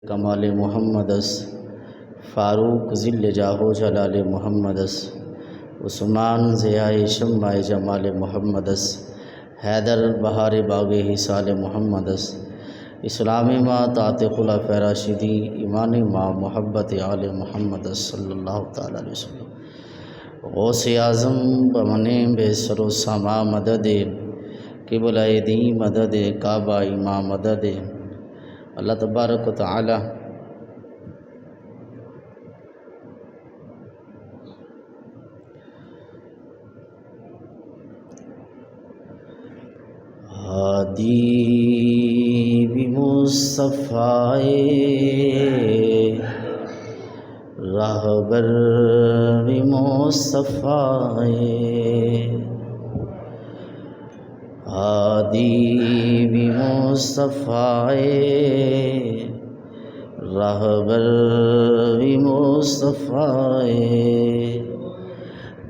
کمال محمدس فاروق ذل جاہو جلال محمدس عثمان ضیاء شمع جمال محمدس حیدر بہار باغ حصال محمدس اسلامی ماں طاعت خلفاء راشدی ایمان ماں محبت آل محمد صلی اللہ تعالی علیہ وسلم غوث اعظم بمن بے سر و سما مدد قبلہ دی مدد کعبہ امام مدد اللہ تبارک و تعالی ہادی بھی مصطفیٰ راہبر بھی مصطفیٰ ہادی بھی مصطفیٰ راہبر بھی مصطفیٰ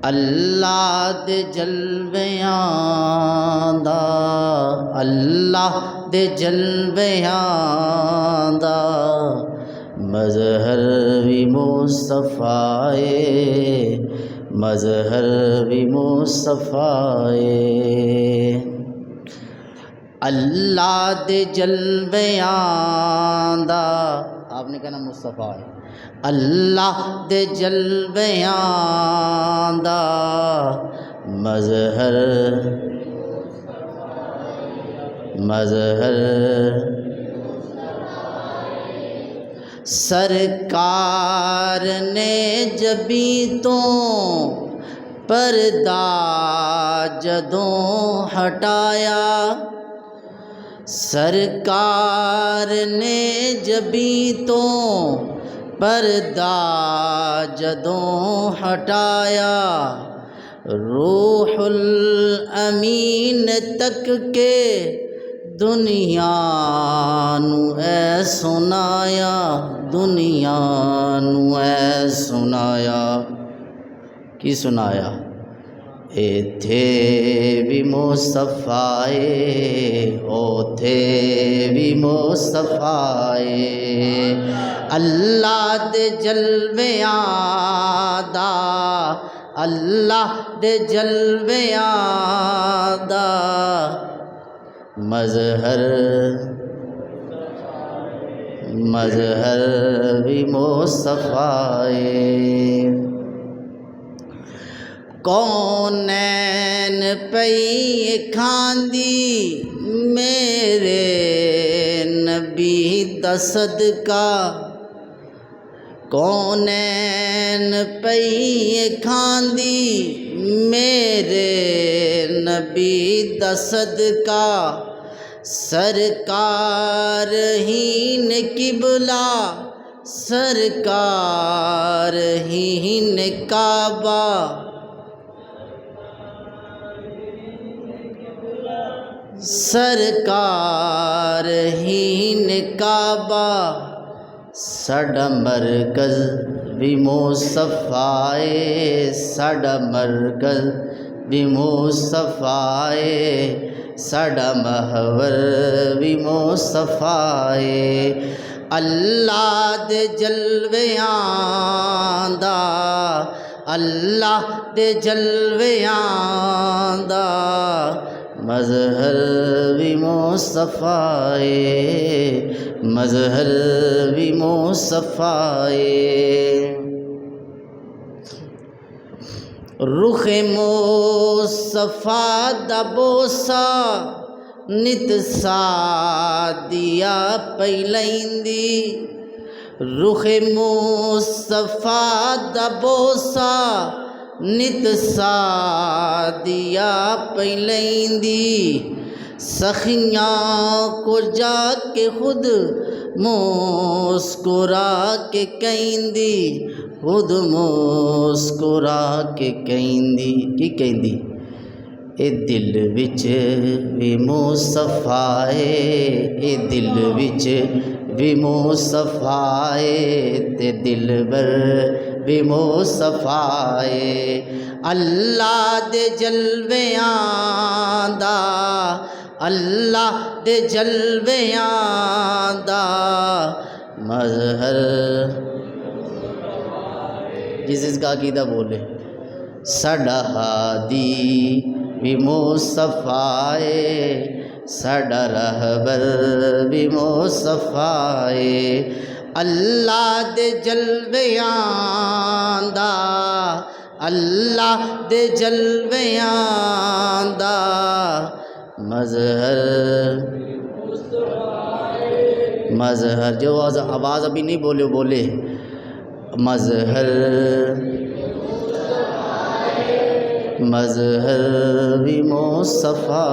اللہ دے جلویاں دا اللہ دے جلویاں دا مظہر بھی مصطفیٰ مظہر بھی مصطفیٰ اللہ دے جلویاں دا آپ نے کہنا مصطفیٰ ہے اللہ دے جلویاں دا مظہر مظہر سرکار نے جبی تو پردہ جدوں ہٹایا سرکار نے جبی تو پردہ جدوں ہٹایا روح الامین تک کے دنیا نو اے سنایا دنیا نو اے سنایا کی سنایا ایتھے بھی مصطفیٰ اوتھے بھی مصطفیٰ اللہ دے جلویاں دا اللہ دے جلویاں دا مظہر مظہر بھی مصطفیٰ کونین پئی کھاندی میرے نبی دا صدقہ کونین پئی کھاندی میرے نبی دا صدقہ سرکار ہی نے قبلہ سرکار ہی نے کعبہ سرکار ہی نے کعبہ ساڈا مرکز بھی مصطفیٰ ساڈا مرکز بھی مصطفیٰ ساڈا محور بھی مصطفیٰ اللہ دے جلویاں دا اللہ دے جلویاں دا مظہر بھی مصطفیٰ مظہر بھی مصطفیٰ رخ مصطفیٰ دا بوسا نت سادیا پہلیندی رخ مصطفیٰ دا بوسا نت سادیا پہلیندی سخیاں کو جا کے خود مسکرا کے کہندی خود مسکرا کے کہندی کی کہندی اے دل وچ بھی مصطفیٰ اے دل وچ بھی مصطفیٰ تے دلبر بھی مصطفیٰ اللہ دے جلویاں دا اللہ دے جلویاں دا مظہر جس کا عقیدہ بولے ساڈا ہادی بھی مصطفیٰ ساڈا رہبر بھی مصطفیٰ اللہ دے جلویاں دا اللہ دے جلویاں دا مظہر جو آواز ابھی نہیں بولے مظہر بھی مصطفیٰ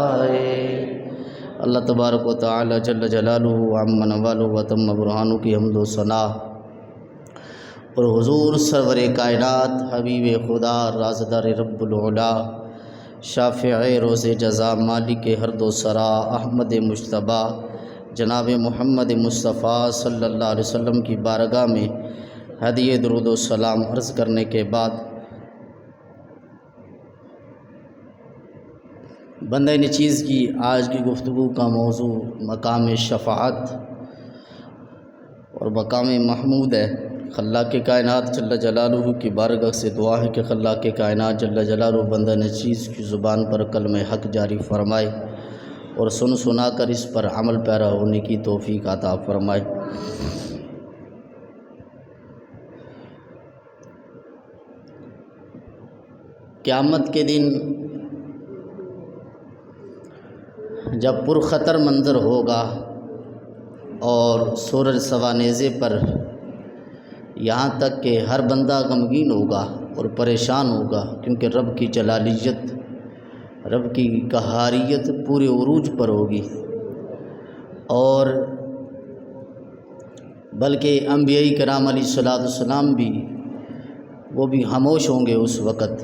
اللہ تبارک و تعالی جل جلالہ عمن والہ و تم برہانہ کی حمد و ثنا اور حضور سرور کائنات حبیب خدا رازدار رب العلا شافع روز جزا مالک ہرد و سرا احمد مجتبیٰ جناب محمد مصطفیٰ صلی اللہ علیہ وسلم کی بارگاہ میں ہدیہ درود و سلام عرض کرنے کے بعد بندہ نچیز کی آج کی گفتگو کا موضوع مقام شفاعت اور مقام محمود ہے۔ خلاق کائنات جل جلالہ کی بارگاہ سے دعا ہے کہ خلاق کائنات جل جلالہ بندہ نچیز کی زبان پر کلمہ حق جاری فرمائے اور سنا کر اس پر عمل پیرا ہونے کی توفیق عطا فرمائے۔ قیامت کے دن جب پرخطر منظر ہوگا اور سورج سوانیزے پر یہاں تک کہ ہر بندہ غمگین ہوگا اور پریشان ہوگا، کیونکہ رب کی جلالیت رب کی قہاریت پورے عروج پر ہوگی، اور بلکہ انبیاء کرام علیہ السلام بھی وہ بھی خاموش ہوں گے اس وقت۔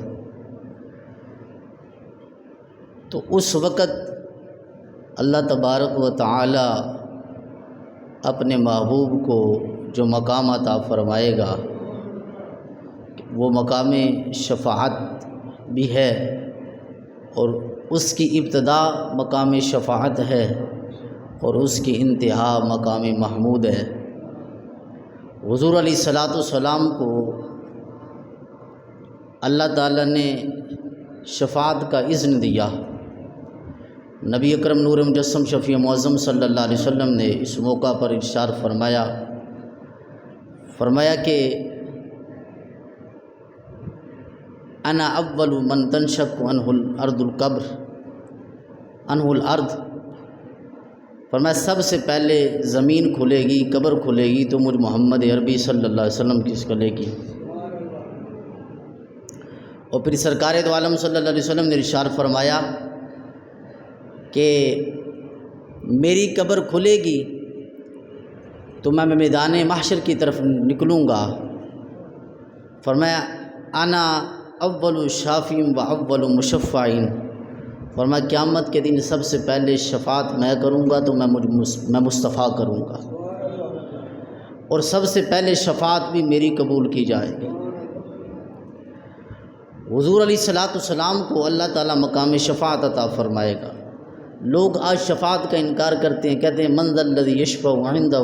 تو اس وقت اللہ تبارک و تعالی اپنے محبوب کو جو مقام عطا فرمائے گا وہ مقام شفاعت بھی ہے، اور اس کی ابتدا مقام شفاعت ہے اور اس کی انتہا مقام محمود ہے۔ حضور علیہ السلام کو اللہ تعالیٰ نے شفاعت کا اذن دیا۔ نبی اکرم نور مجسم شفیع معظم صلی اللہ علیہ وسلم نے اس موقع پر ارشاد فرمایا کہ انا اول من تنشق عنہ الارض، فرمایا سب سے پہلے زمین کھلے گی، قبر کھلے گی تو مجھ محمد عربی صلی اللہ علیہ وسلم کس کھلے گی۔ اور پھر سرکار دو عالم صلی اللہ علیہ وسلم نے ارشاد فرمایا کہ میری قبر کھلے گی تو میں میدان محشر کی طرف نکلوں گا۔ فرمایا انا اول شافعین و اول مشفعین، فرمایا قیامت کے دن سب سے پہلے شفاعت میں کروں گا تو میں مصطفیٰ کروں گا، اور سب سے پہلے شفاعت بھی میری قبول کی جائے گی۔ حضور علیہ السلام کو اللہ تعالیٰ مقام شفاعت عطا فرمائے گا۔ لوگ آج شفاعت کا انکار کرتے ہیں، کہتے ہیں من ذا الذی یشفع عندہ،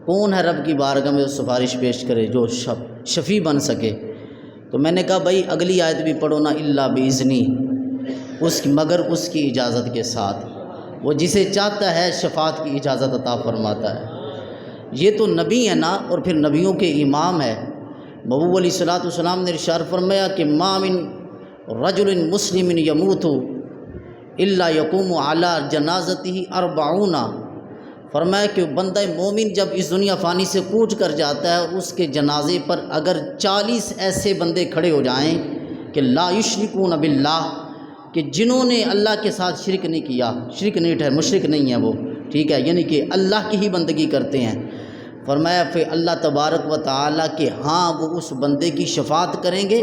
کون ہے رب کی بارگاہ میں وہ سفارش پیش کرے جو شفیع بن سکے۔ تو میں نے کہا بھائی اگلی آیت بھی پڑھو نا، الا باذنی، مگر اس کی اجازت کے ساتھ، وہ جسے چاہتا ہے شفاعت کی اجازت عطا فرماتا ہے۔ یہ تو نبی ہے نا، اور پھر نبیوں کے امام ہے۔ محبوب علیہ السلام نے ارشاد فرمایا کہ ما من رجل مسلم یموت الا یقوم علی جنازتہ 40، فرمایا کہ بندہ مومن جب اس دنیا فانی سے کوچ کر جاتا ہے، اس کے جنازے پر اگر 40 ایسے بندے کھڑے ہو جائیں کہ لا یشرکون باللہ، کہ جنہوں نے اللہ کے ساتھ شرک نہیں کیا، شرک نہیں ٹھہر، مشرک نہیں ہے وہ، ٹھیک ہے، یعنی کہ اللہ کی ہی بندگی کرتے ہیں، فرمایا پھر اللہ تبارک و تعالیٰ کہ ہاں وہ اس بندے کی شفاعت کریں گے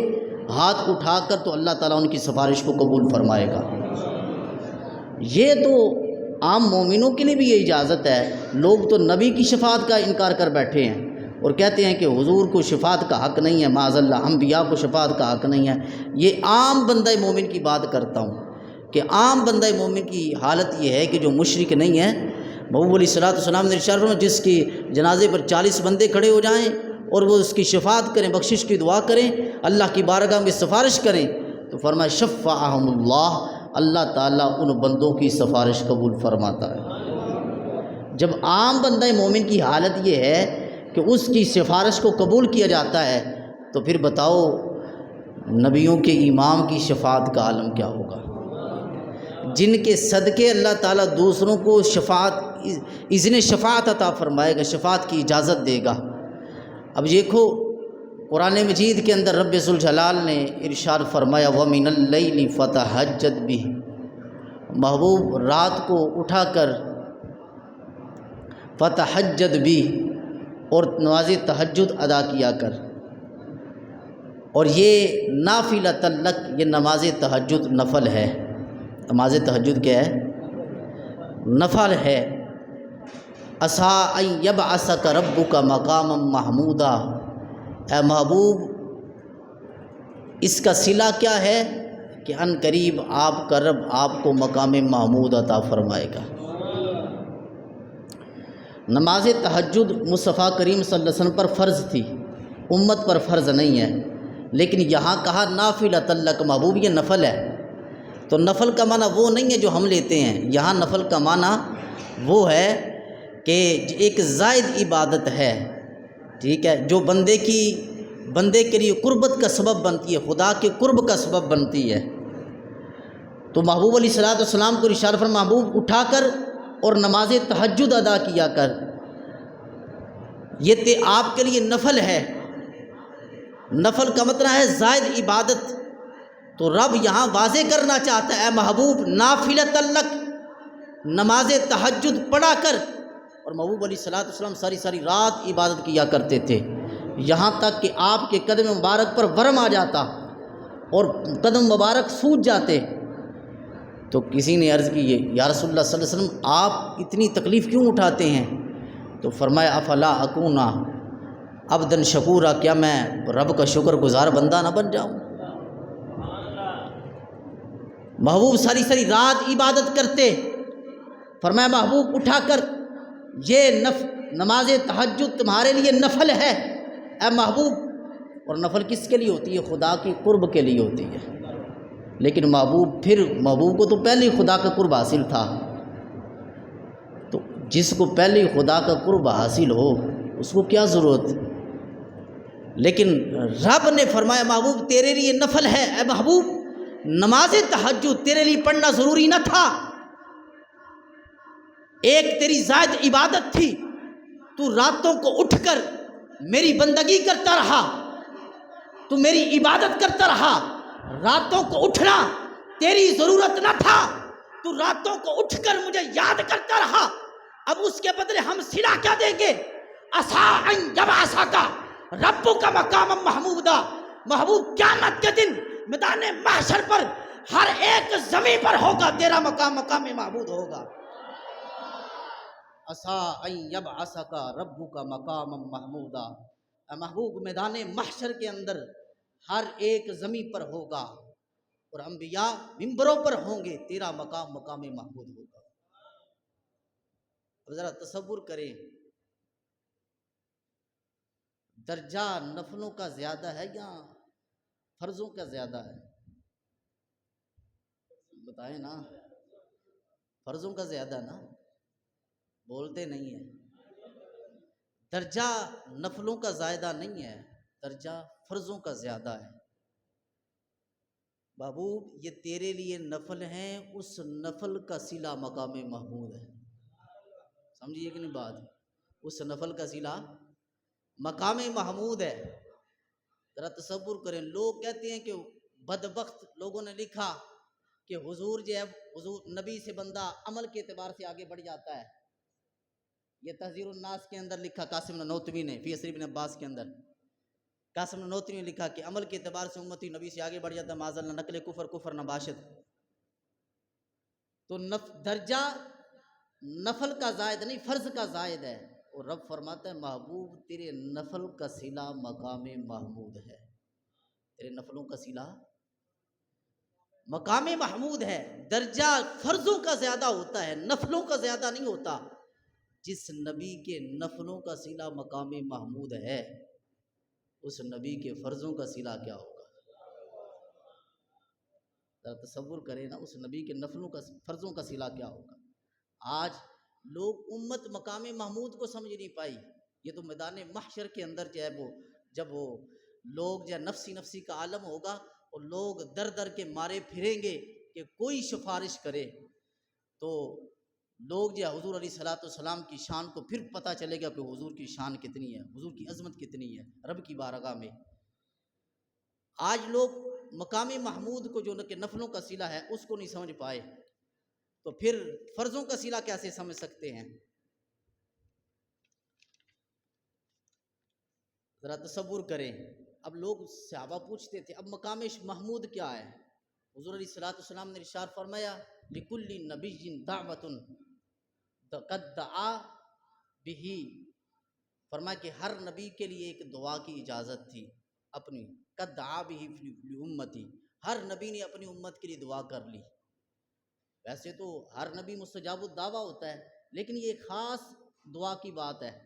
ہاتھ اٹھا کر، تو اللہ تعالیٰ ان کی سفارش کو قبول فرمائے گا۔ یہ تو عام مومنوں کے لیے بھی یہ اجازت ہے۔ لوگ تو نبی کی شفاعت کا انکار کر بیٹھے ہیں اور کہتے ہیں کہ حضور کو شفاعت کا حق نہیں ہے، معاذ اللہ، انبیاء کو شفاعت کا حق نہیں ہے۔ یہ عام بندہ مومن کی بات کرتا ہوں کہ عام بندہ مومن کی حالت یہ ہے کہ جو مشرک نہیں ہے، محبوب علیہ الصلوۃ والسلام نے ارشاد فرمایا جس کی جنازے پر 40 بندے کھڑے ہو جائیں اور وہ اس کی شفاعت کریں، بخشش کی دعا کریں، اللہ کی بارگاہ میں سفارش کریں، تو فرمایا شفعہم اللہ، اللہ تعالیٰ ان بندوں کی سفارش قبول فرماتا ہے۔ جب عام بندہ مومن کی حالت یہ ہے کہ اس کی سفارش کو قبول کیا جاتا ہے، تو پھر بتاؤ نبیوں کے امام کی شفاعت کا عالم کیا ہوگا، جن کے صدقے اللہ تعالیٰ دوسروں کو اذن شفاعت عطا فرمائے گا، شفاعت کی اجازت دے گا۔ اب دیکھو قرآن مجید کے اندر رب ذوالجلال نے ارشاد فرمایا وَمِنَ اللَّيْلِ فَتَہَجَّدْ بِهِ، محبوب رات کو اٹھا کر فتحجد بھی اور نماز تہجد ادا کیا کر، اور یہ نافلۃ لک، یہ نماز تہجد نفل ہے۔ نماز تہجد کیا ہے؟ نفل ہے۔ عسیٰ ان یبعثک ربک مقاما محمودا، اے محبوب اس کا صلہ کیا ہے کہ ان قریب آپ کا رب آپ کو مقام محمود عطا فرمائے گا۔ نماز تہجد مصطفیٰ کریم صلی اللہ علیہ وسلم پر فرض تھی، امت پر فرض نہیں ہے، لیکن یہاں کہا نافلۃ لک، محبوب یہ نفل ہے۔ تو نفل کا معنی وہ نہیں ہے جو ہم لیتے ہیں، یہاں نفل کا معنی وہ ہے کہ ایک زائد عبادت ہے، ٹھیک ہے، جو بندے کے لیے قربت کا سبب بنتی ہے، خدا کے قرب کا سبب بنتی ہے۔ تو محبوب علیہ الصلوۃ والسلام کو ارشاد فرمایا محبوب اٹھا کر اور نماز تہجد ادا کیا کر، یہ آپ کے لیے نفل ہے۔ نفل کا مطلب ہے زائد عبادت۔ تو رب یہاں واضح کرنا چاہتا ہے اے محبوب نافلۃ لک، نماز تہجد پڑھا کر۔ اور محبوب علیہ الصلوۃ والسلام ساری رات عبادت کیا کرتے تھے، یہاں تک کہ آپ کے قدم مبارک پر ورم آ جاتا اور قدم مبارک سوج جاتے۔ تو کسی نے عرض کی یا رسول اللہ صلی اللہ علیہ وسلم آپ اتنی تکلیف کیوں اٹھاتے ہیں؟ تو فرمایا افلا اکونا عبدا شکورا، کیا میں رب کا شکر گزار بندہ نہ بن جاؤں؟ محبوب ساری رات عبادت کرتے، فرمایا محبوب اٹھا کر یہ نماز تہجد تمہارے لیے نفل ہے اے محبوب۔ اور نفل کس کے لیے ہوتی ہے؟ خدا کی قرب کے لیے ہوتی ہے۔ لیکن محبوب کو تو پہلے ہی خدا کا قرب حاصل تھا، تو جس کو پہلے ہی خدا کا قرب حاصل ہو اس کو کیا ضرورت؟ لیکن رب نے فرمایا محبوب تیرے لیے نفل ہے اے محبوب، نماز تہجد تیرے لیے پڑھنا ضروری نہ تھا، ایک تیری زائد عبادت تھی، تو راتوں کو اٹھ کر میری بندگی کرتا رہا، تو میری عبادت کرتا رہا۔ راتوں کو اٹھنا تیری ضرورت نہ تھا، تو راتوں کو اٹھ کر مجھے یاد کرتا رہا۔ اب اس کے بدلے ہم صلہ کیا دیں گے؟ عسیٰ ان یبعثک ربک مقاما محمودا، محبوب قیامت کے دن میدان محشر پر ہر ایک زمین پر ہوگا تیرا مقام محمود ہوگا۔ عسیٰ ان یبعثک ربک مقاما محمودا، اے محبوب میدان محشر کے اندر ہر ایک زمین پر ہوگا اور انبیاء ممبروں پر ہوں گے، تیرا مقام محمود ہوگا۔ اب ذرا تصور کریں، درجہ نفلوں کا زیادہ ہے یا فرضوں کا زیادہ ہے؟ بتائیں نا، فرضوں کا زیادہ نا، بولتے نہیں ہیں۔ درجہ نفلوں کا زیادہ نہیں ہے، درجہ فرضوں کا زیادہ ہے۔ محبوب یہ تیرے لیے نفل ہیں، اس نفل کا صلہ مقام محمود ہے۔ سمجھیے کہ نہیں بات؟ اس نفل کا صلہ مقام محمود ہے۔ ذرا تصور کریں، لوگ کہتے ہیں کہ بدبخت لوگوں نے لکھا کہ حضور نبی سے بندہ عمل کے اعتبار سے آگے بڑھ جاتا ہے۔ یہ تحذیر الناس کے اندر لکھا قاسم نانوتوی نے، فی اسر ابن عباس کے اندر قاسم نانوتوی نے لکھا کہ عمل کے اعتبار سے امتی نبی سے آگے بڑھ جاتا ہے، معاذ اللہ نقل کفر نباشد۔ تو درجہ نفل کا زائد نہیں، فرض کا زائد ہے، اور رب فرماتا ہے محبوب تیرے نفل کا صلہ مقام محمود ہے، تیرے نفلوں کا صلہ مقام محمود ہے۔ درجہ فرضوں کا زیادہ ہوتا ہے، نفلوں کا زیادہ نہیں ہوتا۔ جس نبی کے نفلوں کا صلہ مقام محمود ہے اس نبی کے فرضوں کا صلہ کیا ہوگا؟ ذرا تصور کریں نا، اس نبی کے نفلوں کا فرضوں کا صلہ کیا ہوگا؟ آج لوگ امت مقام محمود کو سمجھ نہیں پائی. یہ تو میدان محشر کے اندر جو ہے وہ جب وہ لوگ جو ہے نفسی نفسی کا عالم ہوگا اور لوگ در در کے مارے پھریں گے کہ کوئی سفارش کرے، تو لوگ جو ہے حضور علیہ الصلوۃ والسلام کی شان کو پھر پتہ چلے گا کہ حضور کی شان کتنی ہے، حضور کی عظمت کتنی ہے رب کی بارگاہ میں. آج لوگ مقام محمود کو جو کہ نفلوں کا صلہ ہے اس کو نہیں سمجھ پائے، تو پھر فرضوں کا صلہ کیسے سمجھ سکتے ہیں؟ ذرا تصور کریں. اب لوگ صحابہ پوچھتے تھے اب مقام محمود کیا ہے؟ حضور علیہ الصلوۃ والسلام نے ارشاد فرمایا لکل نبی دعوۃ قد دعا بہ، فرمایا کہ ہر نبی کے لیے ایک دعا کی اجازت تھی اپنی، قد دعا بہ فی امتی، ہر نبی نے اپنی امت کے لیے دعا کر لی. ویسے تو ہر نبی مستجاب الدعویٰ ہوتا ہے، لیکن یہ خاص دعا کی بات ہے.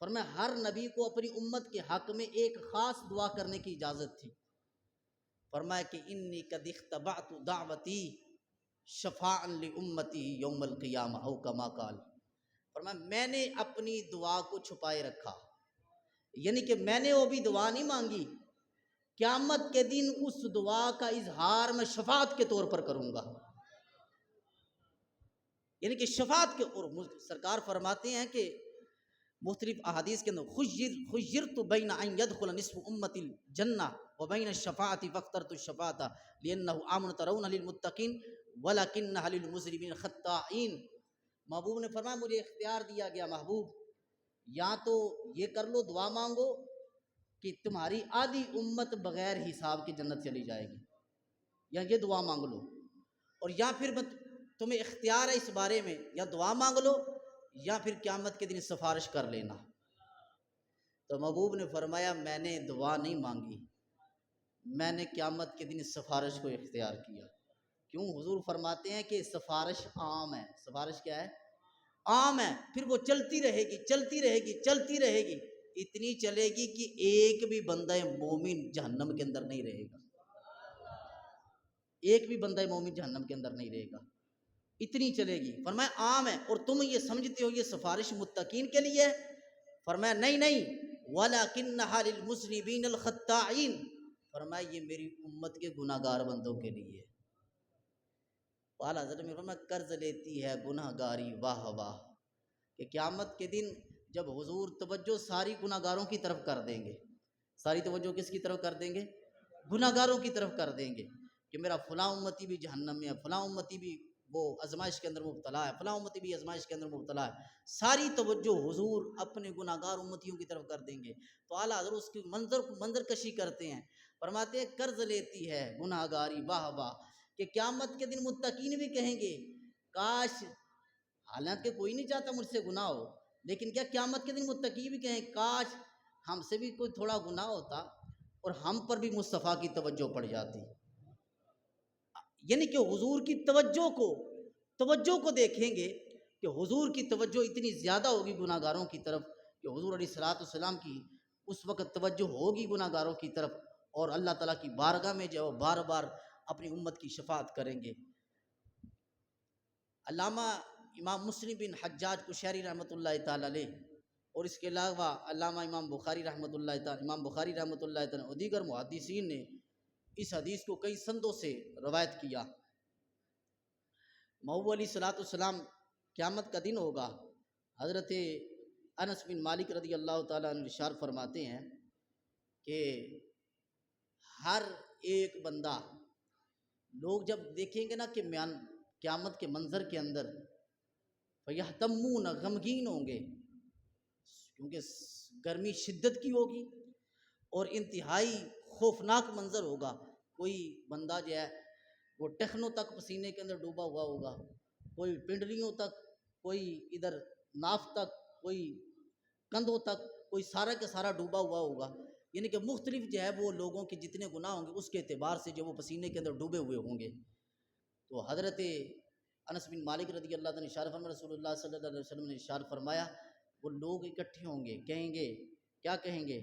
فرمایا ہر نبی کو اپنی امت کے حق میں ایک خاص دعا کرنے کی اجازت تھی. فرمایا کہ انی قد اختبأت دعوتی شفاعا لامتی یوم القیامہ او کما قال. فرمایا میں نے اپنی دعا کو چھپائے رکھا، یعنی کہ میں نے وہ بھی دعا نہیں مانگی، قیامت کے دن اس دعا کا اظہار میں شفاعت کے طور پر کروں گا. یعنی کہ شفاعت کے، اور سرکار فرماتے ہیں کہ مختلف احادیث کے اندر خیرت بین ان یدخل نصف امت الجنہ وبین الشفاعت فاخترت الشفاعت لانہ امن ترون للمتقین ولکنہ للمجرمین خطائین. محبوب نے فرمایا مجھے اختیار دیا گیا محبوب، یا تو یہ کر لو دعا مانگو کہ تمہاری آدھی امت بغیر حساب کی جنت چلی جائے گی، یا یہ دعا مانگ لو، اور یا پھر تمہیں اختیار ہے اس بارے میں، یا دعا مانگ لو یا پھر قیامت کے دن سفارش کر لینا. تو محبوب نے فرمایا میں نے دعا نہیں مانگی، میں نے قیامت کے دن سفارش کو اختیار کیا. کیوں؟ حضور فرماتے ہیں کہ سفارش عام ہے. سفارش کیا ہے؟ عام ہے، پھر وہ چلتی رہے گی چلتی رہے گی چلتی رہے گی، اتنی چلے گی کہ ایک بھی بندہ مومن جہنم کے اندر نہیں رہے گا، ایک بھی بندہ مومن جہنم کے اندر نہیں رہے گا، اتنی چلے گی. فرمایا عام ہے، اور تم یہ سمجھتے ہو یہ سفارش متقین کے لیے ہے؟ فرمایا نہیں نہیں، وَلَكِنَّهَا لِلْمُذْنِبِينَ الْخَطَّائِينَ، فرمایا یہ میری امت کے گناہ گار بندوں کے لیے. اعلیٰ حضرت میں فرمایا قرض لیتی ہے گناہ گاری واہ واہ، کہ قیامت کے دن جب حضور توجہ ساری گناہ گاروں کی طرف کر دیں گے، ساری توجہ کس کی طرف کر دیں گے؟ گناہ گاروں کی طرف کر دیں گے کہ میرا فلاں امتی بھی جہنم میں ہے، فلاں امتی بھی وہ آزمائش کے اندر مبتلا ہے، فلاں امتی بھی آزمائش کے اندر مبتلا ہے. ساری توجہ حضور اپنے گناہ گار امتیوں کی طرف کر دیں گے. تو اعلیٰ حضرت اس کی منظر کشی کرتے ہیں، فرماتے ہیں قرض لیتی ہے گناہ گاری واہ واہ، کہ قیامت کے دن متقین بھی کہیں گے کاش، حالانکہ کوئی نہیں چاہتا مجھ سے گناہ ہو، لیکن کیا قیامت کے دن متقی بھی کہیں کاش ہم سے بھی کوئی تھوڑا گناہ ہوتا اور ہم پر بھی مصطفیٰ کی توجہ پڑ جاتی. یعنی کہ حضور کی توجہ کو دیکھیں گے کہ حضور کی توجہ اتنی زیادہ ہوگی گناہ گاروں کی طرف کہ حضور علیہ الصلوۃ والسلام کی اس وقت توجہ ہوگی گناہ گاروں کی طرف، اور اللہ تعالیٰ کی بارگاہ میں جو بار بار اپنی امت کی شفاعت کریں گے. علامہ امام مسلم بن حجاج قشیری رحمۃ اللہ تعالیٰ علیہ، اور اس کے علاوہ علامہ امام بخاری رحمۃ اللہ تعالیٰ اور دیگر محدثین نے اس حدیث کو کئی سندوں سے روایت کیا. محبوب علیہ الصلوۃ والسلام قیامت کا دن ہوگا، حضرت انس بن مالک رضی اللہ تعالیٰ عنہ ارشاد فرماتے ہیں کہ ہر ایک بندہ، لوگ جب دیکھیں گے نا کہ قیامت کے منظر کے اندر فَيَحْتَمُّونَ غمگین ہوں گے، کیونکہ گرمی شدت کی ہوگی اور انتہائی خوفناک منظر ہوگا. کوئی بندہ جو ہے وہ ٹخنوں تک پسینے کے اندر ڈوبا ہوا ہوگا، کوئی پنڈلیوں تک، کوئی ادھر ناف تک، کوئی کندھوں تک، کوئی سارا کا سارا ڈوبا ہوا ہوگا. یعنی کہ مختلف جو ہے وہ لوگوں کے جتنے گناہ ہوں گے اس کے اعتبار سے جو وہ پسینے کے اندر ڈوبے ہوئے ہوں گے. تو حضرت انس بن مالک رضی اللہ عنہ ارشاد فرمایا رسول اللہ صلی اللہ علیہ وسلم نے ارشاد فرمایا وہ لوگ اکٹھے ہوں گے، کہیں گے کیا کہیں گے؟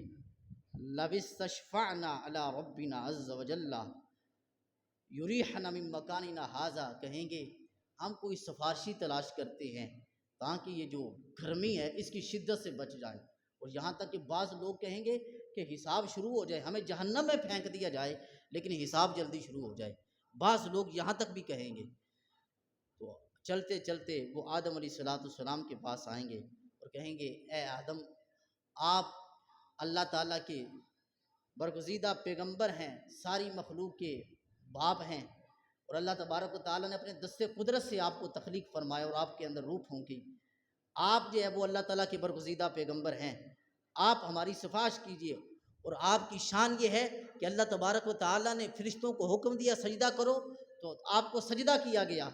لَوِ اسْتَشْفَعْنَا عَلَىٰ رَبِّنَا عَزَّ وَجَلَّ یُرِیحَنَا مِن مَّکَانِنَا ہَٰذَا، کہیں گے ہم کوئی سفارشی تلاش کرتے ہیں تاکہ یہ جو گرمی ہے اس کی شدت سے بچ جائیں، اور یہاں تک کہ بعض لوگ کہیں گے کہ حساب شروع ہو جائے، ہمیں جہنم میں پھینک دیا جائے لیکن حساب جلدی شروع ہو جائے، بعض لوگ یہاں تک بھی کہیں گے۔ تو چلتے چلتے وہ آدم علیہ السلام کے پاس آئیں گے اور کہیں گے اے آدم، آپ اللہ تعالیٰ کے برگزیدہ پیغمبر ہیں، ساری مخلوق کے باپ ہیں، اور اللہ تبارک و تعالیٰ نے اپنے دست قدرت سے آپ کو تخلیق فرمایا اور آپ کے اندر روح پھونکی، آپ جو ہے وہ اللہ تعالیٰ کے برگزیدہ پیغمبر ہیں، آپ ہماری سفارش کیجئے، اور آپ کی شان یہ ہے کہ اللہ تبارک و تعالیٰ نے فرشتوں کو حکم دیا سجدہ کرو تو آپ کو سجدہ کیا گیا،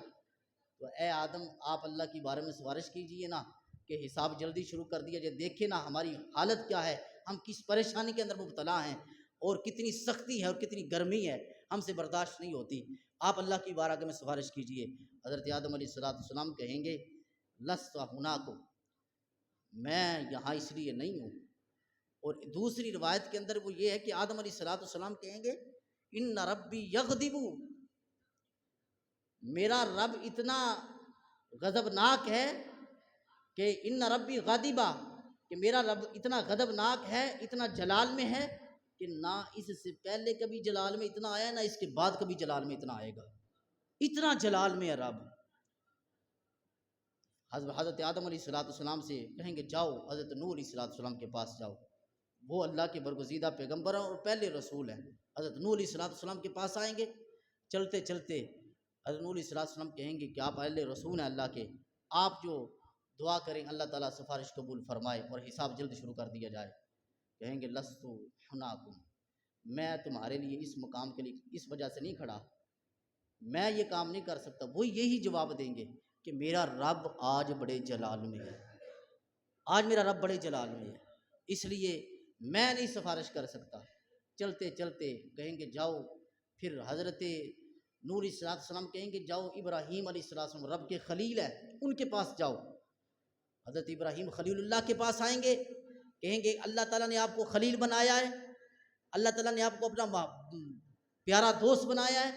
تو اے آدم آپ اللہ کی بارے میں سفارش کیجئے نا کہ حساب جلدی شروع کر دیا جائے، دیکھیں نا ہماری حالت کیا ہے، ہم کس پریشانی کے اندر مبتلا ہیں اور کتنی سختی ہے اور کتنی گرمی ہے، ہم سے برداشت نہیں ہوتی، آپ اللہ کی بارگاہ میں سفارش کیجئے۔ حضرت آدم علیہ السلام کہیں گے لست ہناکم، میں یہاں اس لیے نہیں ہوں، اور دوسری روایت کے اندر وہ یہ ہے کہ آدم علیہ السلام کہیں گے ان ربی یغضب، میرا رب اتنا غضبناک ہے کہ ان ربی غاضبا، کہ میرا رب اتنا غضبناک ہے، اتنا جلال میں ہے کہ نہ اس سے پہلے کبھی جلال میں اتنا آیا نہ اس کے بعد کبھی جلال میں اتنا آئے گا، اتنا جلال میں ہے رب۔ حضرت آدم علیہ السلام سے کہیں گے جاؤ حضرت نوح علیہ السلام کے پاس جاؤ، وہ اللہ کے برگزیدہ پیغمبر ہیں اور پہلے رسول ہیں، حضرت نوح علیہ السلام کے پاس آئیں گے، چلتے چلتے حضرت نوح علیہ السلام کہیں گے کہ آپ پہلے رسول ہیں اللہ کے، آپ جو دعا کریں اللہ تعالیٰ سفارش قبول فرمائے اور حساب جلد شروع کر دیا جائے، کہیں گے لست حناکم، میں تمہارے لیے اس مقام کے لیے اس وجہ سے نہیں کھڑا، میں یہ کام نہیں کر سکتا، وہ یہی جواب دیں گے کہ میرا رب آج بڑے جلال میں ہے، آج میرا رب بڑے جلال میں ہے، اس لیے میں نہیں سفارش کر سکتا۔ چلتے چلتے کہیں گے جاؤ، پھر حضرت نوح علیہ السلام کہیں گے جاؤ ابراہیم علیہ السلام رب کے خلیل ہیں ان کے پاس جاؤ، حضرت ابراہیم خلیل اللہ کے پاس آئیں گے، کہیں گے اللہ تعالیٰ نے آپ کو خلیل بنایا ہے، اللہ تعالیٰ نے آپ کو اپنا پیارا دوست بنایا ہے،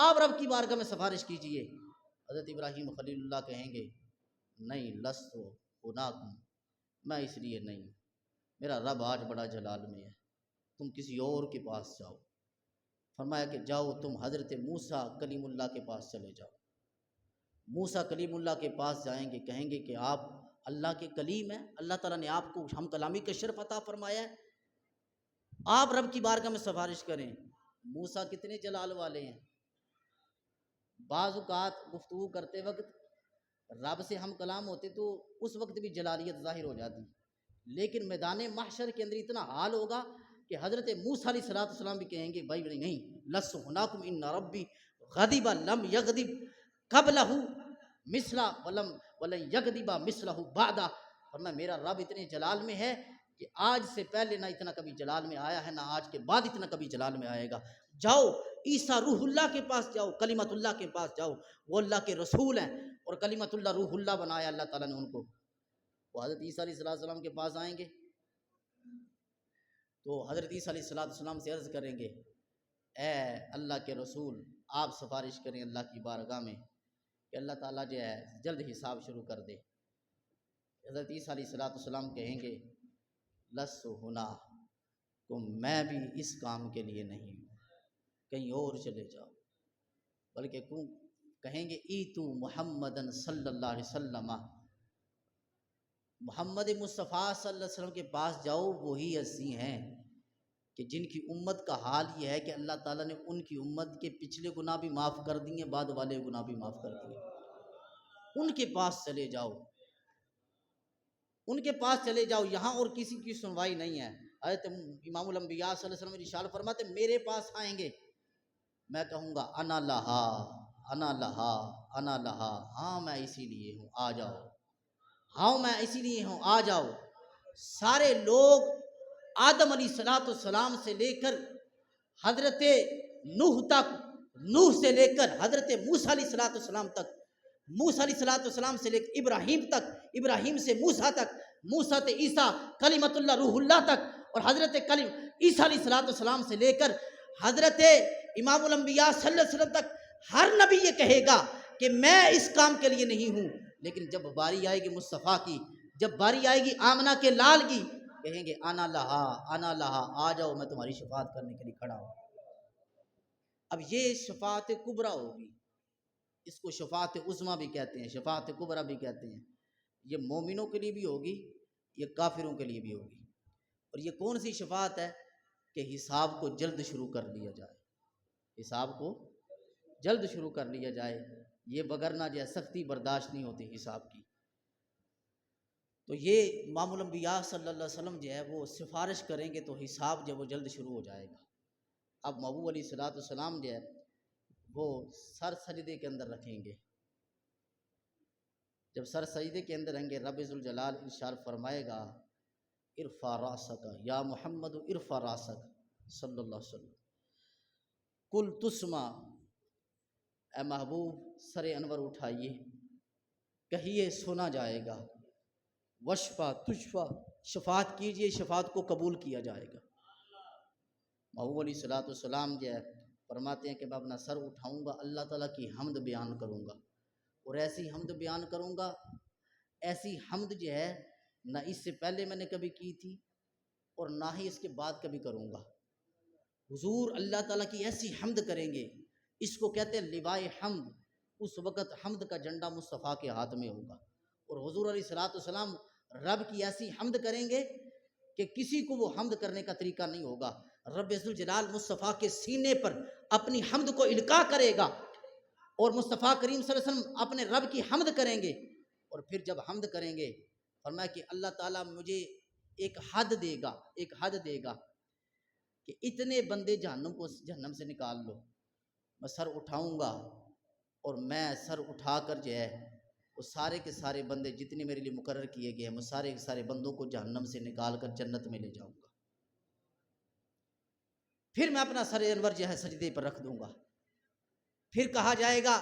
آپ رب کی بارگاہ میں سفارش کیجئے۔ حضرت ابراہیم خلیل اللہ کہیں گے نہیں لست ہناکم، میں اس لیے نہیں، میرا رب آج بڑا جلال میں ہے، تم کسی اور کے پاس جاؤ۔ فرمایا کہ جاؤ تم حضرت موسیٰ کلیم اللہ کے پاس چلے جاؤ، موسیٰ کلیم اللہ کے پاس جائیں گے، کہیں گے کہ آپ اللہ کے کلیم ہیں، اللہ تعالیٰ نے آپ کو ہم کلامی کا شرف عطا فرمایا ہے، آپ رب کی بارگاہ میں سفارش کریں۔ موسیٰ کتنے جلال والے ہیں، بعض اوقات گفتگو کرتے وقت رب سے ہم کلام ہوتے تو اس وقت بھی جلالیت ظاہر ہو جاتی، لیکن میدان محشر کے اندر اتنا حال ہوگا کہ حضرت موسیٰ علیہ السلام بھی کہیں گے بھائی نہیں لست ہناکم ان ربی غضب لم یغضب قبلہ مثلا ولن یغضب مثلہ بعدہ، فرمایا میرا رب اتنے جلال میں ہے کہ آج سے پہلے نہ اتنا کبھی جلال میں آیا ہے نہ آج کے بعد اتنا کبھی جلال میں آئے گا۔ جاؤ عیسیٰ روح اللہ کے پاس جاؤ، کلمت اللہ کے پاس جاؤ، وہ اللہ کے رسول ہیں اور کلمت اللہ روح اللہ بنایا اللہ تعالیٰ نے ان کو، وہ حضرت عیسیٰ علیہ السلام کے پاس آئیں گے تو حضرت عیسیٰ علیہ السلام سے عرض کریں گے اے اللہ کے رسول آپ سفارش کریں اللہ کی بارگاہ میں کہ اللہ تعالیٰ جو ہے جلد حساب شروع کر دے۔ حضرت عیسیٰ علیہ السلام کہیں گے لست ہناکم، میں بھی اس کام کے لیے نہیں ہوں، کہیں اور چلے جاؤ، بلکہ کہیں گے ایتو محمدن صلی اللہ علیہ وسلم، محمد مصطفیٰ صلی اللہ علیہ وسلم کے پاس جاؤ، وہی ایسی ہیں کہ جن کی امت کا حال یہ ہے کہ اللہ تعالیٰ نے ان کی امت کے پچھلے گناہ بھی معاف کر دیے، بعد والے گناہ بھی معاف کر دیے، ان کے پاس چلے جاؤ، ان کے پاس چلے جاؤ، یہاں اور کسی کی سنوائی نہیں ہے۔ حضرت امام الانبیاء صلی اللہ علیہ وسلم ارشاد فرماتے میرے پاس آئیں گے، میں کہوں گا انا لہا انا لہا انا لہا، ہاں میں اسی لیے ہوں آ جاؤ، ہاں میں اسی لیے ہوں آ جاؤ۔ سارے لوگ آدم علیہ السلام سے لے کر حضرت نوح تک، نوح سے لے کر حضرت موسیٰ علیہ السلام تک موسیٰ علیہ السلام سے لے کر ابراہیم تک، ابراہیم سے موسیٰ تک، موسیٰ سے عیسیٰ کلمۃ اللہ روح اللہ تک، اور حضرت عیسیٰ علیہ السلام سے لے کر حضرت امام الانبیاء صلی اللہ علیہ وسلم تک ہر نبی یہ کہے گا کہ میں اس کام کے لیے نہیں ہوں، لیکن جب باری آئے گی مصطفیٰ کی، جب باری آئے گی آمنہ کے لال کی، کہیں گے آنا لہا، آ جاؤ میں تمہاری شفاعت کرنے کے لیے کھڑا ہوں۔ اب یہ شفاعت کبریٰ ہوگی، اس کو شفاعت عظمیٰ بھی کہتے ہیں، شفاعت کبریٰ بھی کہتے ہیں۔ یہ مومنوں کے لیے بھی ہوگی، یہ کافروں کے لیے بھی ہوگی۔ اور یہ کون سی شفاعت ہے؟ کہ حساب کو جلد شروع کر لیا جائے، حساب کو جلد شروع کر لیا جائے، یہ بگرنا جو ہے سختی برداشت نہیں ہوتی حساب کی۔ تو یہ امام الانبیاء صلی اللہ علیہ وسلم جو ہے وہ سفارش کریں گے تو حساب جو وہ جلد شروع ہو جائے گا۔ اب محبوب علیہ السلام جو ہے وہ سر سجدے کے اندر رکھیں گے، جب سر سجدے کے اندر رہیں گے رب ذوالجلال ارشاد فرمائے گا ارفع راسک یا محمد ارفع راسک صلی اللہ علیہ وسلم کل تسمع، اے محبوب سر انور اٹھائیے، کہیے سنا جائے گا، وشفا تشفا، شفاعت کیجئے شفاعت کو قبول کیا جائے گا۔ محبوب علیہ السلام جو ہے فرماتے ہیں کہ میں اپنا سر اٹھاؤں گا، اللہ تعالیٰ کی حمد بیان کروں گا، اور ایسی حمد بیان کروں گا، ایسی حمد جو ہے نہ اس سے پہلے میں نے کبھی کی تھی اور نہ ہی اس کے بعد کبھی کروں گا۔ حضور اللہ تعالیٰ کی ایسی حمد کریں گے، اس کو کہتے ہیں لوائے حمد۔ اس وقت حمد کا جھنڈا مصطفیٰ کے ہاتھ میں ہوگا، اور حضور علیہ السلام رب کی ایسی حمد کریں گے کہ کسی کو وہ حمد کرنے کا طریقہ نہیں ہوگا۔ رب ذوالجلال مصطفیٰ کے سینے پر اپنی حمد کو القاء کرے گا، اور مصطفیٰ کریم صلی اللہ علیہ وسلم اپنے رب کی حمد کریں گے، اور پھر جب حمد کریں گے فرمایا کہ اللہ تعالیٰ مجھے ایک حد دے گا، ایک حد دے گا کہ اتنے بندے جہنم سے نکال لو۔ میں سر اٹھاؤں گا، اور میں سر اٹھا کر جو ہے وہ سارے کے سارے بندے جتنے میرے لیے مقرر کیے گئے ہیں، میں سارے کے سارے بندوں کو جہنم سے نکال کر جنت میں لے جاؤں گا۔ پھر میں اپنا سر انور جو ہے سجدے پر رکھ دوں گا، پھر کہا جائے گا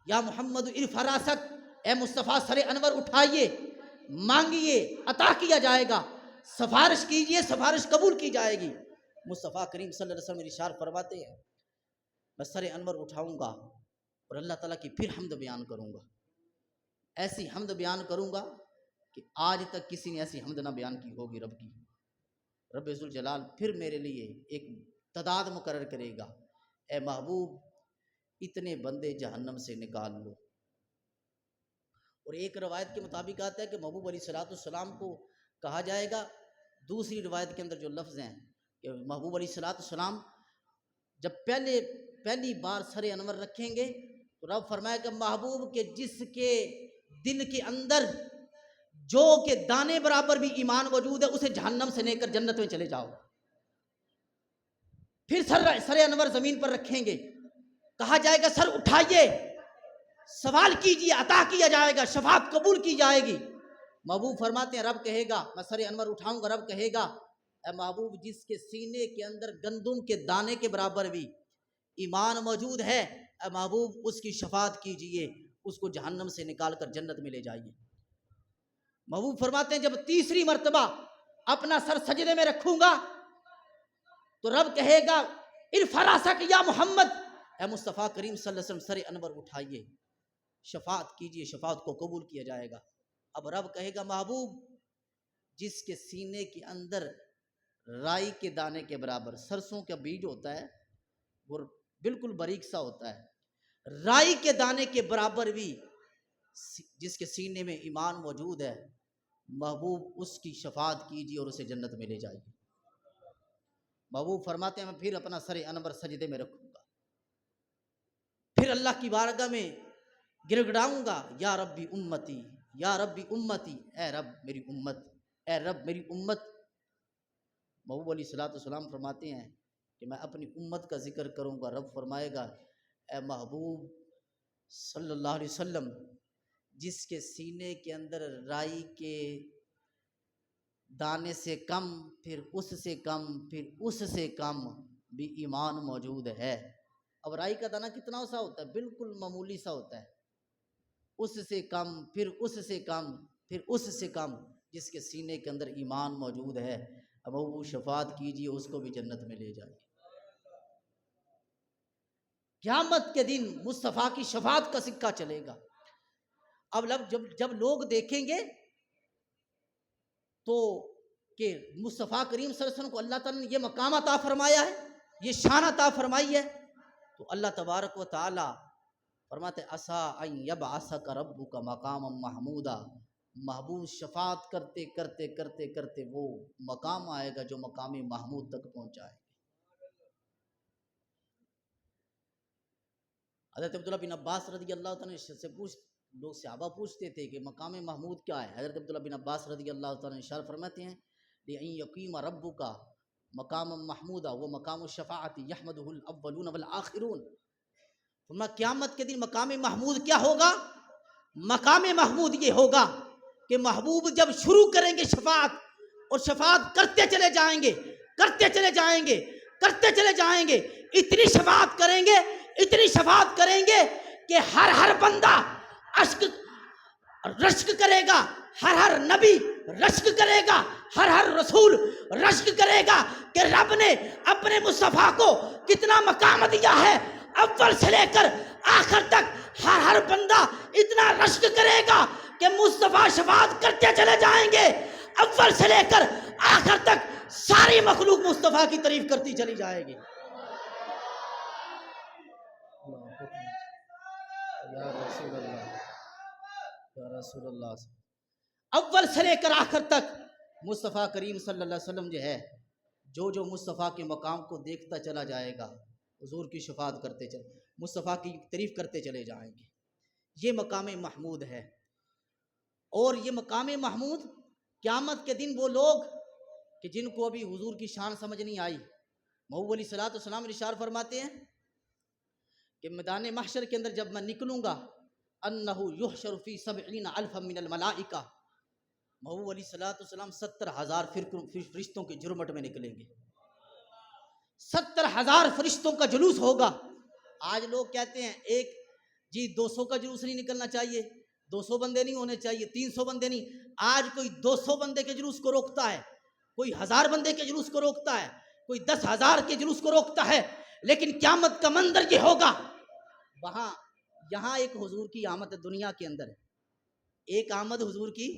یا محمد ارفع راسک، اے مصطفیٰ سر انور اٹھائیے، مانگیے عطا کیا جائے گا، سفارش کیجئے سفارش قبول کی جائے گی۔ مصطفیٰ کریم صلی اللہ علیہ وسلم ارشاد فرماتے ہیں میں سر انور اٹھاؤں گا اور اللہ تعالیٰ کی پھر حمد بیان کروں گا، ایسی حمد بیان کروں گا کہ آج تک کسی نے ایسی حمد نہ بیان کی ہوگی رب کی۔ رب ذوالجلال پھر میرے لیے ایک تعداد مقرر کرے گا، اے محبوب اتنے بندے جہنم سے نکال لو۔ اور ایک روایت کے مطابق آتا ہے کہ محبوب علیہ السلام کو کہا جائے گا، دوسری روایت کے اندر جو لفظ ہیں کہ محبوب علیہ السلام جب پہلی بار سر انور رکھیں گے تو رب فرمائے کہ محبوب کے جس کے دل کے اندر جو کہ دانے برابر بھی ایمان موجود ہے اسے جہنم سے لے کر جنت میں چلے جاؤ۔ پھر سر انور زمین پر رکھیں گے، کہا جائے گا سر اٹھائیے، سوال کیجئے عطا کیا جائے گا، شفاعت قبول کی جائے گی۔ محبوب فرماتے ہیں رب کہے گا میں سر انور اٹھاؤں گا، رب کہے گا اے محبوب جس کے سینے کے اندر گندم کے دانے کے برابر بھی ایمان موجود ہے، اے محبوب اس کی شفاعت کیجئے، اس کو جہنم سے نکال کر جنت میں لے جائیے۔ محبوب فرماتے ہیں جب تیسری مرتبہ اپنا سر سجدے میں رکھوں گا تو رب کہے گا ارفع راسک یا محمد، اے مصطفیٰ کریم صلی اللہ علیہ وسلم سر انور اٹھائیے، شفاعت کیجئے، شفاعت کو قبول کیا جائے گا۔ اب رب کہے گا محبوب جس کے سینے کے اندر رائی کے دانے کے برابر، سرسوں کا بیج ہوتا ہے وہ بالکل باریک سا ہوتا ہے، رائی کے دانے کے برابر بھی جس کے سینے میں ایمان موجود ہے، محبوب اس کی شفاعت کیجیے اور اسے جنت میں لے جائیے۔ محبوب فرماتے ہیں میں پھر اپنا سر انور سجدے میں رکھوں گا، پھر اللہ کی بارگاہ میں گڑگڑاؤں گا یا ربی امتی یا ربی امتی، اے رب میری امت، اے رب میری امت۔ محبوب علیہ السلام فرماتے ہیں کہ میں اپنی امت کا ذکر کروں گا، رب فرمائے گا اے محبوب صلی اللہ علیہ وسلم جس کے سینے کے اندر رائی کے دانے سے کم، پھر اس سے کم، پھر اس سے کم بھی ایمان موجود ہے۔ اب رائی کا دانہ کتنا سا ہوتا ہے؟ بالکل معمولی سا ہوتا ہے، اس سے کم، پھر اس سے کم، پھر اس سے کم، جس کے سینے کے اندر ایمان موجود ہے، اب وہ شفاعت کیجیے، اس کو بھی جنت میں لے جائیے۔ قیامت کے دن مصطفیٰ کی شفاعت کا سکہ چلے گا۔ اب جب لوگ دیکھیں گے تو کہ مصطفیٰ کریم صلی اللہ علیہ وسلم کو اللہ تعالیٰ نے یہ مقام عطا فرمایا ہے، یہ شان عطا فرمائی ہے، تو اللہ تبارک و تعالی فرماتے عسیٰ ان یبعثک ربک مقاما محمودا، محبوب شفاعت کرتے کرتے کرتے کرتے وہ مقام آئے گا جو مقام محمود تک پہنچائے گا۔ حضرت عبداللہ بن عباس رضی اللہ تعالیٰ سے لوگ صحابہ پوچھتے تھے کہ مقام محمود کیا ہے؟ حضرت عبداللہ بن عباس رضی اللہ تعالیٰ ارشاد فرماتے ہیں لِأَن يَقِيمَ رَبُّكَ مقام محمودہ وہ مقام الشفاعت یحمدہ الاولون والآخرون۔ فرمایا قیامت کے دن مقام محمود کیا ہوگا؟ مقام محمود یہ ہوگا کہ محبوب جب شروع کریں گے شفاعت، اور شفاعت کرتے چلے جائیں گے، کرتے چلے جائیں گے، کرتے چلے جائیں گے، اتنی شفاعت کریں گے، اتنی شفاعت کریں گے کہ ہر بندہ رشک کرے گا، ہر نبی رشک کرے گا، ہر رسول رشک کرے گا کہ رب نے اپنے مصطفیٰ کو کتنا مقام دیا ہے۔ اول سے لے کر آخر تک ہر بندہ اتنا رشک کرے گا کہ مصطفیٰ شفاعت کرتے چلے جائیں گے، اول سے لے کر آخر تک ساری مخلوق مصطفیٰ کی تعریف کرتی چلی جائے گی۔ یا رسول اللہ، یا رسول اللہ، اول سے لے کر آخر تک مصطفیٰ کریم صلی اللہ علیہ وسلم جو ہے، جو مصطفیٰ کے مقام کو دیکھتا چلا جائے گا، حضور کی شفاعت کرتے چلے، مصطفیٰ کی تعریف کرتے چلے جائیں گے۔ یہ مقام محمود ہے۔ اور یہ مقام محمود قیامت کے دن وہ لوگ کہ جن کو ابھی حضور کی شان سمجھ نہیں آئی، محبوب علیہ الصلوۃ والسلام ارشاد فرماتے ہیں کہ میدان محشر کے اندر جب میں نکلوں گا انہ یحشر فی 70,000 من الملائکہ، محبوب علیہ الصلوۃ والسلام 70,000 فرشتوں کے جرمٹ میں نکلیں گے، 70,000 فرشتوں کا جلوس ہوگا۔ آج لوگ کہتے ہیں ایک 200 کا جلوس نہیں نکلنا چاہیے، 200 بندے نہیں ہونے چاہیے، 300 بندے نہیں۔ آج کوئی 200 بندے کے جلوس کو روکتا ہے، کوئی 1000 بندے کے جلوس کو روکتا ہے، کوئی 10,000 کے جلوس کو روکتا ہے، لیکن قیامت کا منظر یہ ہوگا، یہاں ایک حضور کی آمد دنیا کے اندر ہے، ایک آمد حضور کی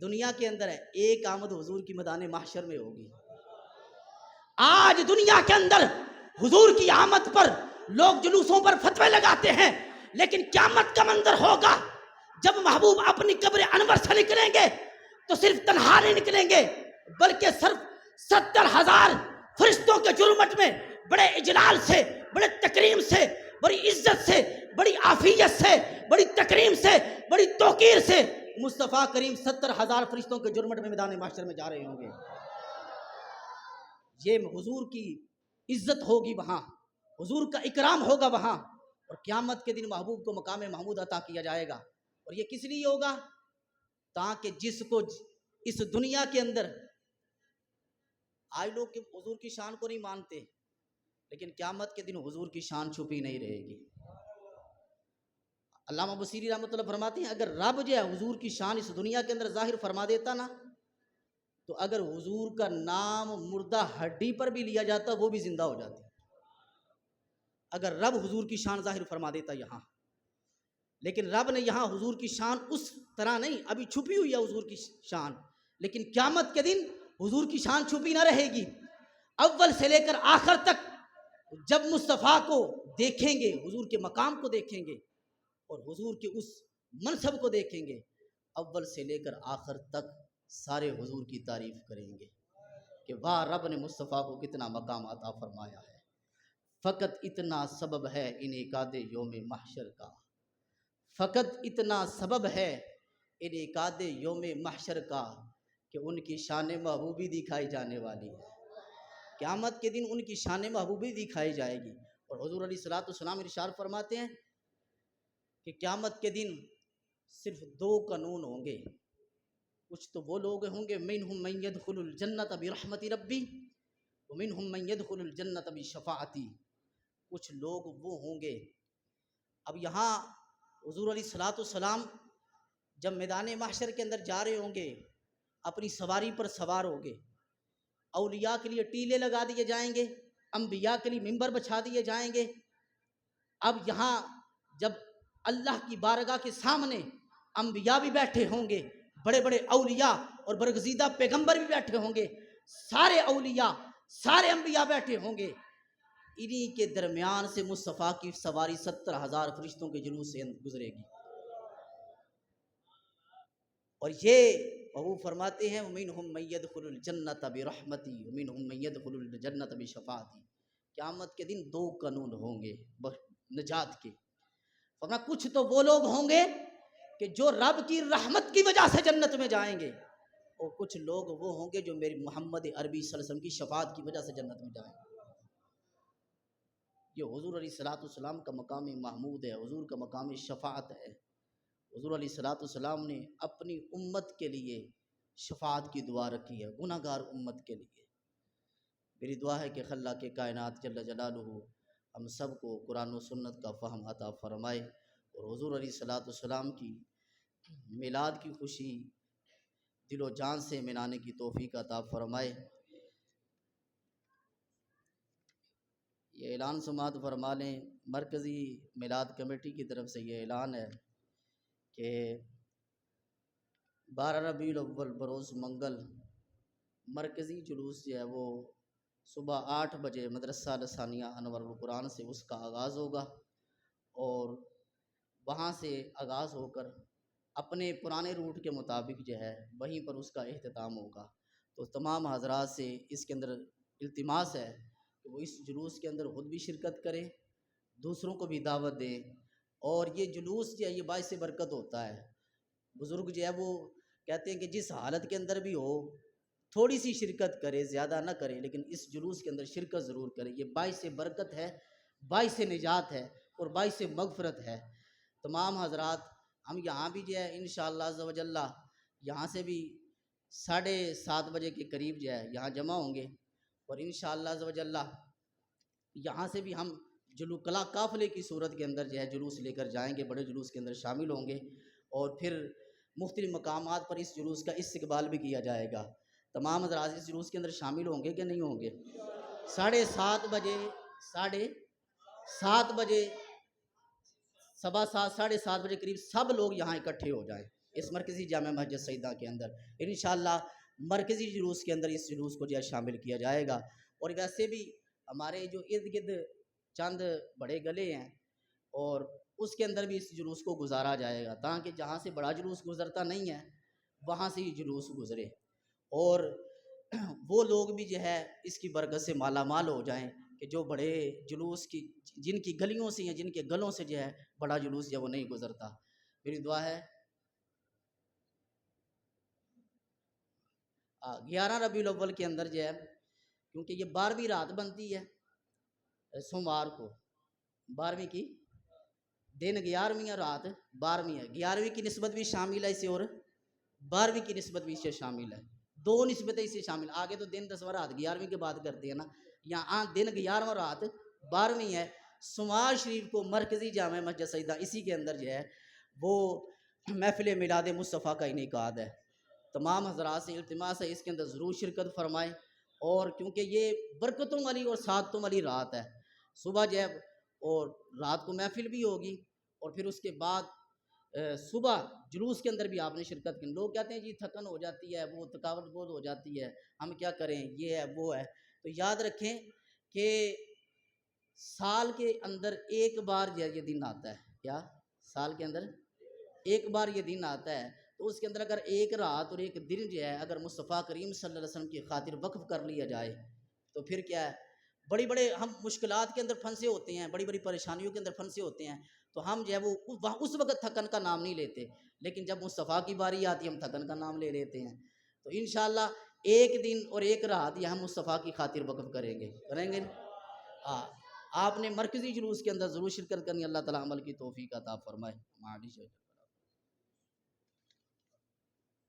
دنیا کے اندر ہے، ایک آمد حضور کی میدان محشر میں ہوگی۔ آج دنیا کے اندر حضور کی آمد پر لوگ جلوسوں پر فتوے لگاتے ہیں، لیکن قیامت کا منظر ہوگا جب محبوب اپنی قبر انور سے نکلیں گے تو صرف تنہا نہیں نکلیں گے، بلکہ صرف 70,000 فرشتوں کے جرمٹ میں بڑے اجلال سے، بڑے تکریم سے، بڑی عزت سے، بڑی عافیت سے، بڑی تکریم سے، بڑی توقیر سے مصطفیٰ کریم 70,000 فرشتوں کے جرمٹ میں میدان محشر میں جا رہے ہوں گے۔ یہ حضور کی عزت ہوگی وہاں، حضور کا اکرام ہوگا وہاں، اور قیامت کے دن محبوب کو مقام محمود عطا کیا جائے گا۔ اور یہ کس لیے ہوگا؟ تاکہ جس کو اس دنیا کے اندر آج لوگ حضور کی شان کو نہیں مانتے، لیکن قیامت کے دن حضور کی شان چھپی نہیں رہے گی۔ علامہ بصیری رحمۃ اللہ فرماتے ہیں اگر رب جو ہے حضور کی شان اس دنیا کے اندر ظاہر فرما دیتا نا، تو اگر حضور کا نام مردہ ہڈی پر بھی لیا جاتا وہ بھی زندہ ہو جاتی، اگر رب حضور کی شان ظاہر فرما دیتا یہاں۔ لیکن رب نے یہاں حضور کی شان اس طرح نہیں، ابھی چھپی ہوئی ہے حضور کی شان، لیکن قیامت کے دن حضور کی شان چھپی نہ رہے گی۔ اول سے لے کر آخر تک جب مصطفیٰ کو دیکھیں گے، حضور کے مقام کو دیکھیں گے اور حضور کے اس منصب کو دیکھیں گے، اول سے لے کر آخر تک سارے حضور کی تعریف کریں گے کہ واہ رب نے مصطفیٰ کو کتنا مقام عطا فرمایا ہے۔ فقط اتنا سبب ہے انعقاد یوم محشر کا، فقط اتنا سبب ہے انعقاد یوم محشر کا کہ ان کی شان محبوبی دکھائی جانے والی ہے۔ قیامت کے دن ان کی شان محبوبی دکھائی جائے گی۔ اور حضور علیہ الصلوۃ والسلام ارشاد فرماتے ہیں کہ قیامت کے دن صرف 2 قانون ہوں گے۔ کچھ تو وہ لوگ ہوں گے منہم من یدخل الجنت برحمت ربی ومنہم من یدخل الجنت بشفاعتی، کچھ لوگ وہ ہوں گے۔ اب یہاں حضور علیہ الصلوۃ والسلام جب میدان محشر کے اندر جا رہے ہوں گے، اپنی سواری پر سوار ہوں گے، اولیاء کے لیے ٹیلے لگا دیے جائیں گے، انبیاء کے لیے ممبر بچھا دیے جائیں گے۔ اب یہاں جب اللہ کی بارگاہ کے سامنے انبیاء بھی بیٹھے ہوں گے، بڑے بڑے اولیاء اور برگزیدہ پیغمبر بھی بیٹھے ہوں گے، سارے اولیاء سارے انبیاء بیٹھے ہوں گے، انہی کے درمیان سے مصطفیٰ کی سواری 70,000 فرشتوں کے جلوس سے گزرے گی۔ اور یہ وہ فرماتے ہیں وَمِنْهُمْ مَن يَدْخُلُ الْجَنَّةَ بِرَحْمَتِي وَمِنْهُمْ مَن يَدْخُلُ الْجَنَّةَ بِشَفَاعَتِي۔ قیامت کے دن دو قانون ہوں گے نجات کے۔ فرمایا کچھ تو وہ لوگ ہوں گے کہ جو رب کی رحمت کی وجہ سے جنت میں جائیں گے، اور کچھ لوگ وہ ہوں گے جو میری محمد عربی صلی اللہ علیہ وسلم کی شفاعت کی وجہ سے جنت میں جائیں گے۔ یہ حضور علیہ الصلوۃ والسلام کا مقام محمود ہے، حضور کا مقام شفاعت ہے۔ حضور علیہ الصلوۃ والسلام نے اپنی امت کے لیے شفاعت کی دعا رکھی ہے، گناہ گار امت کے لیے۔ میری دعا ہے کہ خالق کے کائنات جل جلالہ ہم سب کو قرآن و سنت کا فہم عطا فرمائے، اور حضور علیہ الصلوۃ والسلام کی میلاد کی خوشی دل و جان سے منانے کی توفیق عطا فرمائے۔ یہ اعلان سماعت فرما لیں، مرکزی میلاد کمیٹی کی طرف سے یہ اعلان ہے کہ 12 ربیع الاول بروز منگل مرکزی جلوس جو ہے وہ صبح 8 بجے مدرسہ لسانیہ انور القرآن سے اس کا آغاز ہوگا، اور وہاں سے آغاز ہو کر اپنے پرانے روٹ کے مطابق جو ہے وہیں پر اس کا اختتام ہوگا۔ تو تمام حضرات سے اس کے اندر التماس ہے کہ وہ اس جلوس کے اندر خود بھی شرکت کریں، دوسروں کو بھی دعوت دیں، اور یہ جلوس جو ہے یہ باعث برکت ہوتا ہے۔ بزرگ جو ہے وہ کہتے ہیں کہ جس حالت کے اندر بھی ہو تھوڑی سی شرکت کرے، زیادہ نہ کرے، لیکن اس جلوس کے اندر شرکت ضرور کرے۔ یہ باعث برکت ہے، باعث نجات ہے، اور باعث مغفرت ہے۔ تمام حضرات ہم یہاں بھی جو ہے انشاءاللہ عز و جل یہاں سے بھی 7:30 بجے کے قریب جو ہے یہاں جمع ہوں گے، اور انشاءاللہ عز و جل یہاں سے بھی ہم کلا قافلے کی صورت کے اندر جو ہے جلوس لے کر جائیں گے، بڑے جلوس کے اندر شامل ہوں گے، اور پھر مختلف مقامات پر اس جلوس کا استقبال بھی کیا جائے گا۔ تمام حضرات اس جلوس کے اندر شامل ہوں گے کہ نہیں ہوں گے؟ 7:30 بجے 7:30 بجے 7:15 7:30 بجے قریب سب لوگ یہاں اکٹھے ہو جائیں اس مرکزی جامع مسجد سیدہ کے اندر۔ انشاءاللہ مرکزی جلوس کے اندر اس جلوس کو جو ہے شامل کیا جائے گا۔ اور ویسے بھی ہمارے جو ارد گرد چند بڑے گلے ہیں، اور اس کے اندر بھی اس جلوس کو گزارا جائے گا، تاکہ جہاں سے بڑا جلوس گزرتا نہیں ہے وہاں سے ہی جلوس گزرے، اور وہ لوگ بھی جو ہے اس کی برکت سے مالا مال ہو جائیں کہ جو بڑے جلوس کی جن کی گلیوں سے یا جن کے گلوں سے جو ہے بڑا جلوس جو ہے وہ نہیں گزرتا۔ میری دعا ہے 11 ربیع الاول کے اندر جو ہے، کیونکہ یہ 12ویں رات بنتی ہے سوموار کو، 12ویں کی دن 11ویں اور رات 12ویں ہے، 11ویں کی نسبت بھی شامل ہے اسے، اور 12ویں کی نسبت بھی اسے شامل ہے، دو نسبتیں اسے شامل۔ آگے تو دن 10واں رات 11ویں کی بات کرتے ہیں نا، یہاں دن 11واں رات 12ویں ہے۔ سوموار شریف کو مرکزی جامع مسجد سیدہ اسی کے اندر جو ہے وہ محفل میلاد مصطفیٰ کا انعقاد ہے۔ تمام حضرات سے التماس ہے اس کے اندر ضرور شرکت فرمائیں، اور کیونکہ یہ برکتوں والی اور سعادتوں والی رات ہے، صبح جو ہے اور رات کو محفل بھی ہوگی، اور پھر اس کے بعد صبح جلوس کے اندر بھی آپ نے شرکت کی۔ لوگ کہتے ہیں جی تھکن ہو جاتی ہے، وہ تھکاوٹ بہت ہو جاتی ہے، ہم کیا کریں، یہ ہے وہ ہے، تو یاد رکھیں کہ سال کے اندر ایک بار یہ دن آتا ہے، کیا سال کے اندر ایک بار یہ دن آتا ہے، تو اس کے اندر اگر ایک رات اور ایک دن جو ہے اگر مصطفیٰ کریم صلی اللہ علیہ وسلم کی خاطر وقف کر لیا جائے تو پھر کیا ہے، بڑی بڑے ہم مشکلات کے اندر پھنسے ہوتے ہیں، بڑی بڑی پریشانیوں کے اندر پھنسے ہوتے ہیں، تو ہم جو ہے وہ اس وقت تھکن کا نام نہیں لیتے، لیکن جب مصطفیٰ کی باری آتی ہے ہم تھکن کا نام لے لیتے ہیں۔ تو انشاءاللہ ایک دن اور ایک رات یہ ہم مصطفیٰ کی خاطر وقف کریں گے۔ آپ نے مرکزی جلوس کے اندر ضرور شرکت کرنی، اللہ تعالیٰ عمل کی توفیق عطا فرمائے۔